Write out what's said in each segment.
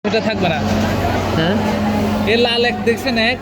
এটা থাকবে না। হ্যাঁ এই লাল এক দেখছেন এক,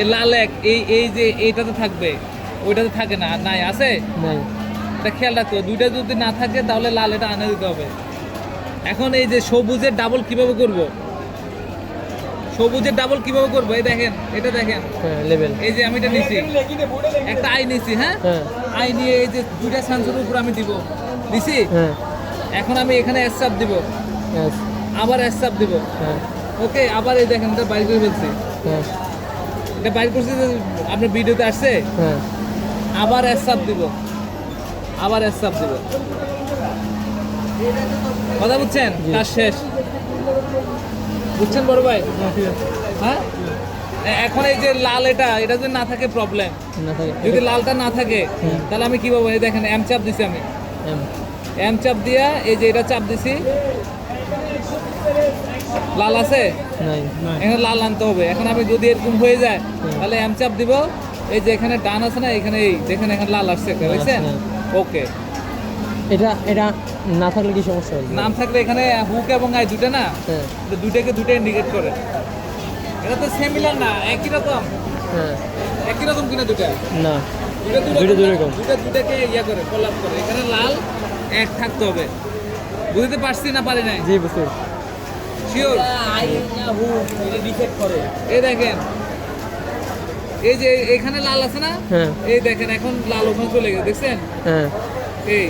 এই লাল এক এই যে এইটাতে থাকবে, ওইটাতে থাকে না, নাই আছে নাই। এটা খেয়াল রাখতে হবে। দুইটা যদি না থাকে তাহলে লাল এটা আনে দিতে হবে। এখন এই যে সবুজের ডাবল কিভাবে করব, সবুজের ডাবল কিভাবে করবো, এই দেখেন, এটা দেখেন লেভেল। এই যে আমি এটা নিছি, একটা আই নিছি, হ্যাঁ আই নিয়ে এই যে দুইটা সেন্সরের উপর আমি দিব, দিছি। এখন আমি এখানে এস চাপ দিব, আবার এস চাপ দিব, ওকে, আবার এই দেখেন এটা বাইর করে ফেলছি, এটা বাইর করছি যে আপনার ভিডিওতে আসছে। আবার এস চাপ দিব, আবার এস চাপ দিব, কথা বুঝছেন? কাজ শেষ, বুঝছেন বড় ভাই? হ্যাঁ, এখন এই যে লাল এটা যদি না থাকে প্রবলেম, যদি লালটা না থাকে তাহলে আমি কি পাবো? এই দেখেন এম চাপ দিছি, আমি এম চাপ দিয়া এই যে এটা চাপ দিছি, লাল আছে, এখন লাল আনতে হবে। এখন আমি যদি এরকম হয়ে যায় তাহলে এম চাপ দিব, এই যে এখানে ডান আছে না, এখানে এই দেখেন এখানে লাল আসছে, দেখছেন? ওকে, এটা এটা না থাকলে কি সমস্যা হবে? নাম থাকলে এখানে হুক এবং আই দুটো না, দুইটাকে দুটো ইন্ডিকেট করে। এটা তো সিমিলার না, একই রকম, একই রকম কিনা দুটা না, দুটাকে ইয়া করে কলাপ করে। এখানে লাল এক থাকতে হবে, বুঝতে পারছি না পারি নাই? জি বুঝতে শিওর। এই দেখেন এই যে এখানে লাল আছে না, এই দেখেন এখন লাল ওখানে চলে গেছে, দেখছেন? এই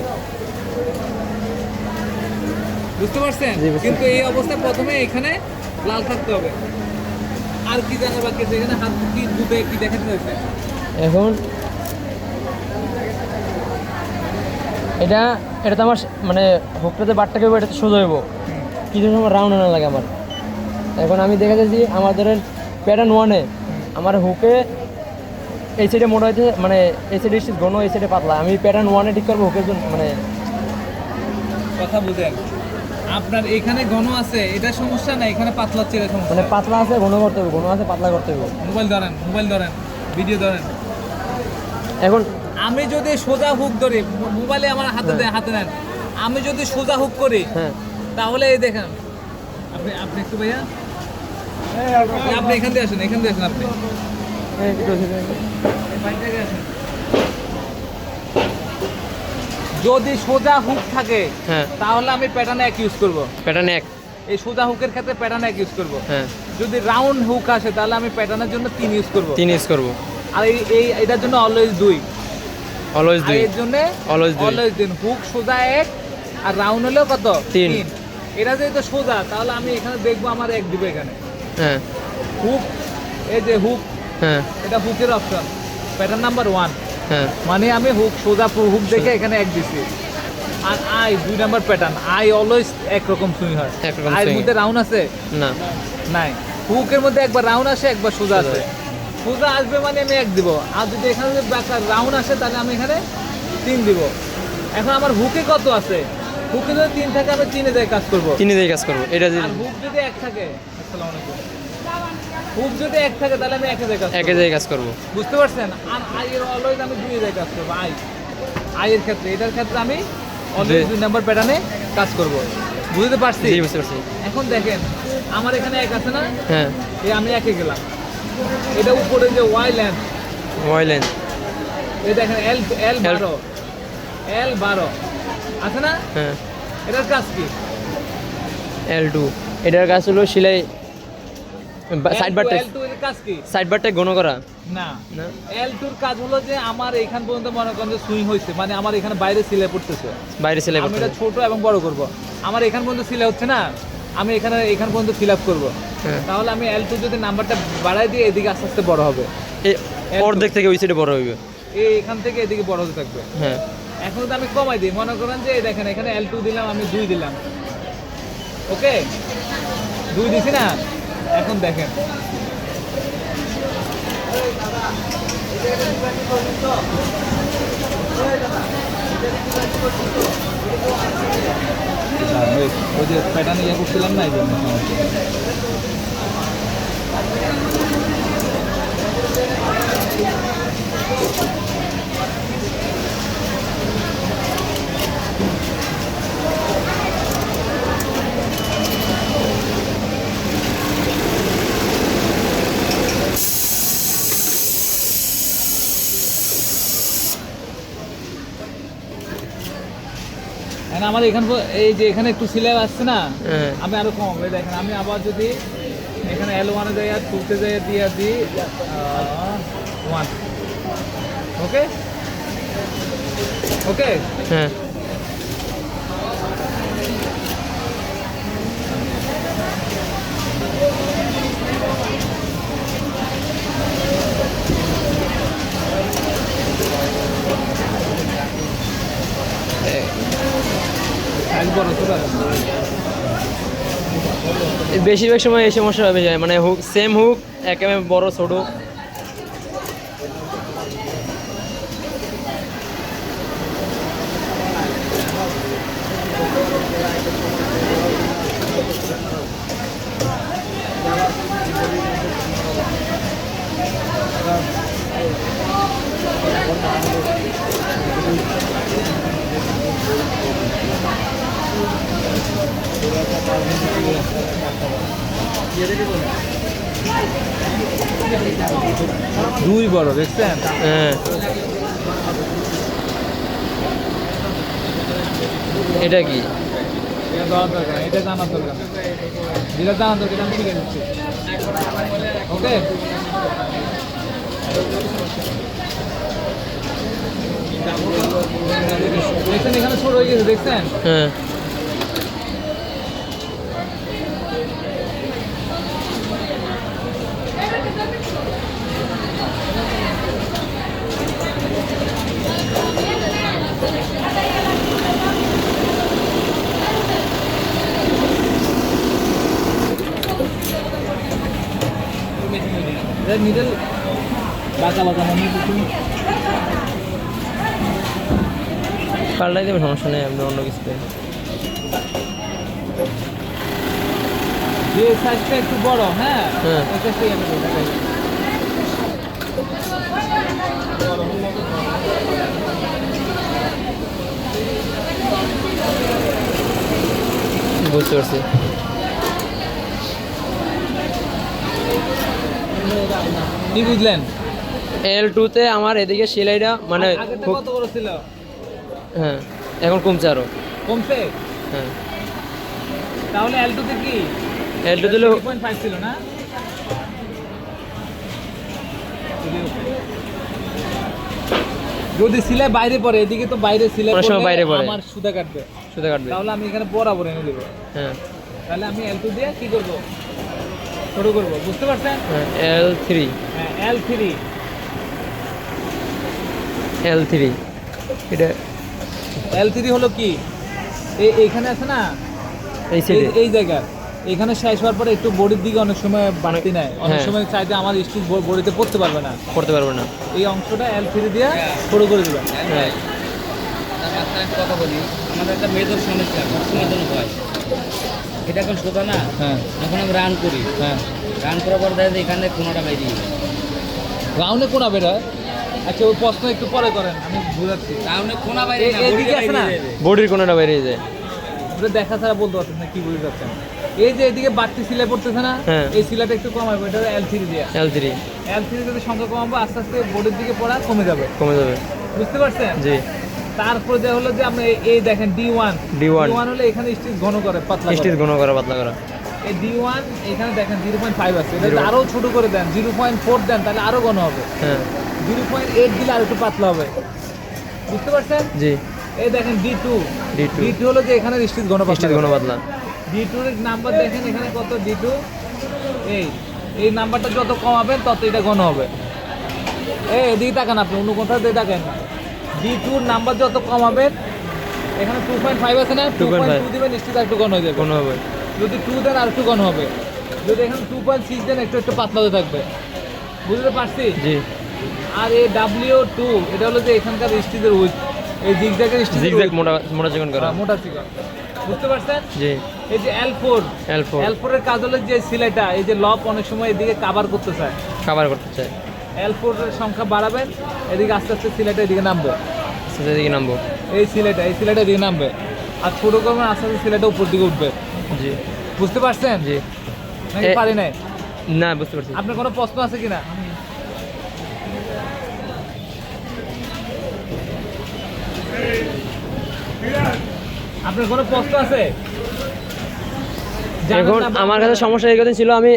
বুঝতে পারছেন? কিন্তু এই অবস্থায় প্রথমে এখানে লাল থাকতে হবে। আর কি জানার বাকি আছে? এখানে হাত কি দুধে কি দেখাতে হয়েছে এখন? এটা এটা তো আমার মানে হুকটাতে বারটাকে এটা তো সোজা হইব, কিছু সময় রাউন্ড আনা লাগে আমার। এখন আমি দেখা যাচ্ছি আমার ধরেন প্যাটার্ন ওয়ানে আমার হুকে এই সাইডে মোটা হয়েছে, মানে এই সাইডে ঘন, এই সাইডে পাতলা। আমি প্যাটার্ন ওয়ানে ঠিক করবো হুকের জন্য, মানে কথা বুঝেন? আপনার এখানে ঘন আছে, এটা সমস্যা না, এখানে পাতলা চেয়ে সমস্যা। মানে পাতলা আছে ঘন করতে হবে, ঘন আছে পাতলা করতে হবে। মোবাইল ধরেন, মোবাইল ধরেন, ভিডিও ধরেন। এখন আমি যদি সোজা হুক ধরি, মোবাইলে আমার হাতে হাতে নেন, আমি যদি সোজা হুক করি তাহলে এই দেখেন, আপনি আপনি একটু ভাইয়া আপনি এখান দিয়ে আসেন, এখান দিয়ে আসেন, আপনি যদি সোজা হুক থাকে তাহলে আমি প্যাটার্ন এক ইউজ করব, প্যাটার্ন এক। এই সোজা হুকের ক্ষেত্রে প্যাটার্ন এক ইউজ করব। যদি রাউন্ড হুক আসে তাহলে আমি প্যাটার্নের জন্য 3 ইউজ করব, 3 ইউজ করব। আর এই এটার জন্য অলওয়েজ 2, অলওয়েজ 2, এর জন্য অলওয়েজ 2। হুক সোজা এক আর রাউন্ড হলেও কত? 3। এটা যদি সোজা তাহলে আমি এখানে দেখবো আমার এক দিবে এখানে। হুক, এই যে হুক, এটা হুকের অপশন, প্যাটার্ন নাম্বার 1, মানে আমি হুক সোজা হুক দেখে এখানে এক দিছি। আর I 2 number pattern, I always একরকম সুই হয়। আইয়ের মধ্যে রাউন্ড আছে না, নাই। হুকের মধ্যে একবার রাউন্ড আসে, একবার সোজা আসে। সোজা আসবে মানে আমি এক দিব, আর যদি এখানে যদি রাউন্ড আসে তাহলে আমি এখানে 3 দিব। এখন আমার হুকে কত আছে? হুকে যদি 3 থাকে আমি 3 এ কাজ করব, 3 এ কাজ করব। এটা যদি হুক যদি 1 থাকে, আসসালামু আলাইকুম, হুক যদি 1 থাকে তাহলে আমি 1 এ কাজ করব, 1 এ কাজ করব, বুঝতে পারছেন? আর আই এর অলওয়েজ আমি 2 এ কাজ করব। আই এর ক্ষেত্রে, এটার ক্ষেত্রে আমি অলওয়েজ 2 নাম্বার প্যাটার্নে কাজ করব, বুঝতে পারছি? জি বুঝতে পারছি। এখন দেখেন আমার এখানে এক আছে না, এই আমি একে গেলাম, এটা উপরে যে ওয়াই লেন্থ, এই দেখেন এল 12 আছে না, এটার কাজ কি? L2 এটার কাজ হলো সেলাই, সাইড বারটা, L2 এর কাজ কি? সাইড বারটা ঘন করা না, L2 এর কাজ হলো যে আমার এখান পর্যন্ত মনে করেন যে সুইং হইছে, মানে আমার এখানে বাইরে সিলাই পড়তেছে, বাইরে সিলাই আমি এটা ছোট এবং বড় করব। আমার এখান পর্যন্ত সিলাই হচ্ছে না, আমি এখান পর্যন্ত ফিল আপ করবো, তাহলে আমি L2 যদি নাম্বারটা বাড়াই দিয়ে এদিকে আস্তে আস্তে বড় হবে, অর্ধেক থেকে ওই সাইডে বড় হবে, এখান থেকে এদিকে বড় হতে থাকবে। এখন যদি আমি কমাই দিই, মনে করেন যে দেখেন এখানে L2 দিলাম, আমি 2 দিলাম, ওকে 2 দিছি না। এখন দেখেন ওই যে প্যাটার্ন ইয়ে করছিলাম না, এই জন্য আমার এখানে এই যে এখানে একটু সিলাই আসছে না, হ্যাঁ। আমি আরো কম হবে দেখেন। আমি আবার যদি এখানে L1 যাই আর 2 তে যাই দিয়ে দিই 1, ওকে ওকে। হ্যাঁ সাইজ বড় ছোট বেশিরভাগ সময় এই সমস্যা হবে যায়, মানে হুক সেম হুক একেবারে বড় ছোট। দুই বড় দেখছেন। হ্যাঁ এটা কি? এটা দেওয়ার দরকার, এটা জানার দরকার, যেটা জানার দরকার আমি শিখে দিচ্ছি, ওকে। দেখছেন এখানে ছোট হয়ে গেছে দেখছেন। হ্যাঁ নিডল বাঁকা বাঁকা মনে কিছু পাল্টাই দেবে, সমস্যা নেই, আপনি অন্য কিছু যে সাইজটা একটু বড়, হ্যাঁ হ্যাঁ। ওই সাইজটাই আমি দেখাই। বুঝতে পারছি। কি বুঝলেন? L2-তে আমার এদিকে সেলাইটা মানে আগেরটা খুব- কত বড় ছিল? হ্যাঁ এখন কমছে আরো। কমছে? হ্যাঁ তাহলে L2 তে কি L2 দিলে 3.5 ছিল না? যদি সিলাই বাইরে পড়ে, এদিকে তো বাইরে সিলাই অনেক সময় পড়লে বাইরে পড়ে। আমার সুতা কাটবে, সুতা কাটবে। তাহলে আমি এখানে বরাবর এনে দেবো। হ্যাঁ তাহলে আমি L2 দিয়ে কি করব, ছোট করব, বুঝতে পারছেন? হ্যাঁ L3 হ্যাঁ L3 L3 এটা L3 হলো কি, এইখানে আছে না, এই সাইডে। এই জায়গা এখানে শেষ হওয়ার পরে একটু বডির দিকে অনেক সময় বাড়তি নেয়, অনেক হ্যাঁ। সময় চাইতে আমার স্টিচ বডিতে পড়তে পারবে না, করতে পারবে না। এই অংশটা L3 দিয়ে ছোট করে দেবেন। হ্যাঁ একটা কথা বলি, আমাদের একটা মেজর সমস্যা সবসময়ের জন্য হয়, এটা এখন সোজা না, হ্যাঁ এখন আমি রান করি, হ্যাঁ রান করার পর দেখা যায় এখানে কোনোটা বেরিয়ে যায়। রাউন্ডে কোনা বেরোয়। আচ্ছা ওই প্রশ্ন একটু পরে করেন, আমি বুঝাচ্ছি। রাউন্ডে কোনা বাইরে না, এদিকে বডিটা আছে না? বেরিয়ে যাবে। বডির কোনটা বেরিয়ে যায়। ওটা দেখা ছাড়া বলতে পারছেন না, কি বুঝতে পারছেন? এই যে এদিকে বাড়তি সিলাই পড়তেছে না, হ্যাঁ। এই সিলাইটা একটু কমাবো, এটা L3 দিয়ে। L3 L3 যদি সংখ্যা কমাবো আস্তে আস্তে বডির দিকে পড়া কমে যাবে, কমে যাবে। বুঝতে পারছেন? জি তারপরে যে হলো যে আপনি এই দেখেন D1 D1 হলে এখানে স্টিচ ঘন করে পাতলা করে। স্টিচ ঘন করা পাতলা করা। এই D1 এখানে দেখেন 0.5 আছে, এটা 0 আরো ছোট করে দেন, 0.4 দেন, তাহলে আরো ঘন হবে। হ্যাঁ 0.8 দিলে আর একটু পাতলা হবে, বুঝতে পারছেন? জি এই দেখেন D2 D2 হলো যে এখানে স্টিচ ঘন স্টিচ ঘন পাতলা। D2 এর নাম্বার দেখেন এখানে কত, D2 এই নাম্বারটা যত কমাবেন তত এটা ঘন হবে। এদিকে তাকান, আপনি অন্য কোথাও দিয়ে তাকান না। D2 এর নাম্বার যত কমাবেন, এখানে 2.5 আছে না, 2.2 দিবেন, স্টিচ একটু ঘন হয়ে যাবে। ঘন হবে। যদি 2 দেন আর একটু ঘন হবে, যদি এখানে 2.6 দেন একটু একটু পাতলা হতে থাকবে, বুঝতে পারছি? জি আর এই W2 এটা হলো যে এখানকার স্টিচের উইথ, এই জিগজ্যাগের স্টিচের জিগজ্যাগ মোটা মোটা চিকন করা। মোটা চিকন, বুঝতে পারছেন? জি এই যে L4 L4 এর কাজ হলো যে সিলাইটা, এই যে লব অনেক সময় এদিকে কভার করতে চায়, কভার করতে চাই। L4 এর সংখ্যা বাড়াবেন, এদিকে আস্তে আস্তে সিলাইটা এদিকে নামবে, সেটা দিকে নামবো। এই সিলাইটা এদিকে নামবে, আর ছোট করবেন আস্তে আস্তে সিলাইটা উপর দিকে উঠবে, জি বুঝতে পারছেন? জি নাকি পারি নাই? না বুঝতে পারছি। আপনার কোনো প্রশ্ন আছে কিনা? আপনার কোনো প্রশ্ন আছে? জানেন এখন না বা- আমার কাছে সমস্যা এই কথা ছিল, আমি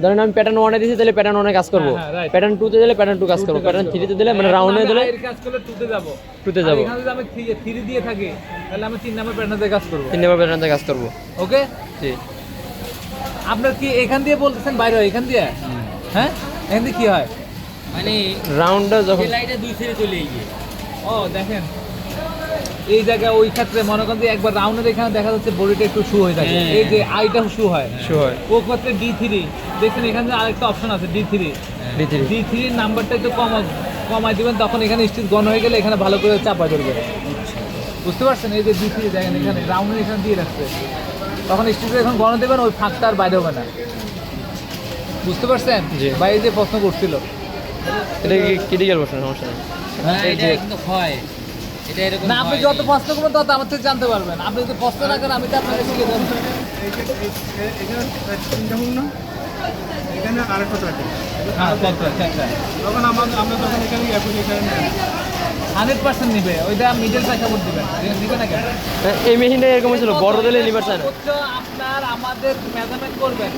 ধরেন আমি প্যাটার্ন 1 এ দিয়েছি, তাহলে প্যাটার্ন 1 এ কাজ করবো, হ্যাঁ, right. প্যাটার্ন 2 তে দিলে প্যাটার্ন 2 কাজ করবো, প্যাটার্ন 3 তে দিলে মানে এখন রাউন্ডে আমি দিলে আয়ের কাজ করলে 2 তে যাব। 2 তে যাবো, এখানে যদি আমি 3 দিয়ে থাকি তাহলে আমি 3 নাম্বার প্যাটার্নে কাজ করব। 3 নাম্বার প্যাটার্ন কাজ করবো। ওকে? জি, আপনার কি এখান দিয়ে বলতেছেন বাইরে হয় এখান দিয়ে? হ্যাঁ? এখান দিয়ে কি হয়? মানে রাউন্ডটা যখন লাইটে 2 ছেড়ে চলে গিয়ে ও দেখেন এই জায়গায় ওই ক্ষেত্রে মনে করেন যে একবার রাউন্ডের এখানে দেখা যাচ্ছে বডিটা একটু শু হয়ে থাকে, হ্যাঁ। এই যে আইটা শু হয়, শু হয় ও ক্ষেত্রে D3 দেখছেন এখানে আরেকটা অপশন আছে D3 D3 D3 এর নাম্বারটা একটু কমাই দিবেন, তখন এখানে স্টিচ ঘন হয়ে গেলে এখানে ভালো করে চাপা ধরবে। বুঝতে পারছেন? এই যে D3 দেখেন এখানে রাউন্ডের এখানে দিয়ে রাখছে, তখন স্টিচ এখন ঘন দেবেন, ওই ফাঁকটা আর বাইরে হবে না। বুঝতে পারছেন? জি। বা এই যে প্রশ্ন করছিল এটা কি ক্রিটিক্যাল প্রশ্ন, সমস্যা নেই। না এটা কিন্তু হয়, এটা এরকম না, আপনি হয়। যত প্রশ্ন করবেন তত আমার থেকে জানতে পারবেন। আপনি যদি প্রশ্ন না করেন আমি তো আপনাকে শিখে দেবো। এখানে আরেকটা থাকে হ্যাঁ, প্রশ্ন, আচ্ছা, আচ্ছা। তখন আমরা তখন এখানে এখানে নেন 100% নিবে, ওইটা মিডল প্রেক্ষাপট দিবেন, নিবে না কেন? এই মেশিনটা এরকম ছিল, বড় দিলে লিভার চায় না। হচ্ছে আপনার আমাদের মেজারমেন্ট করবেন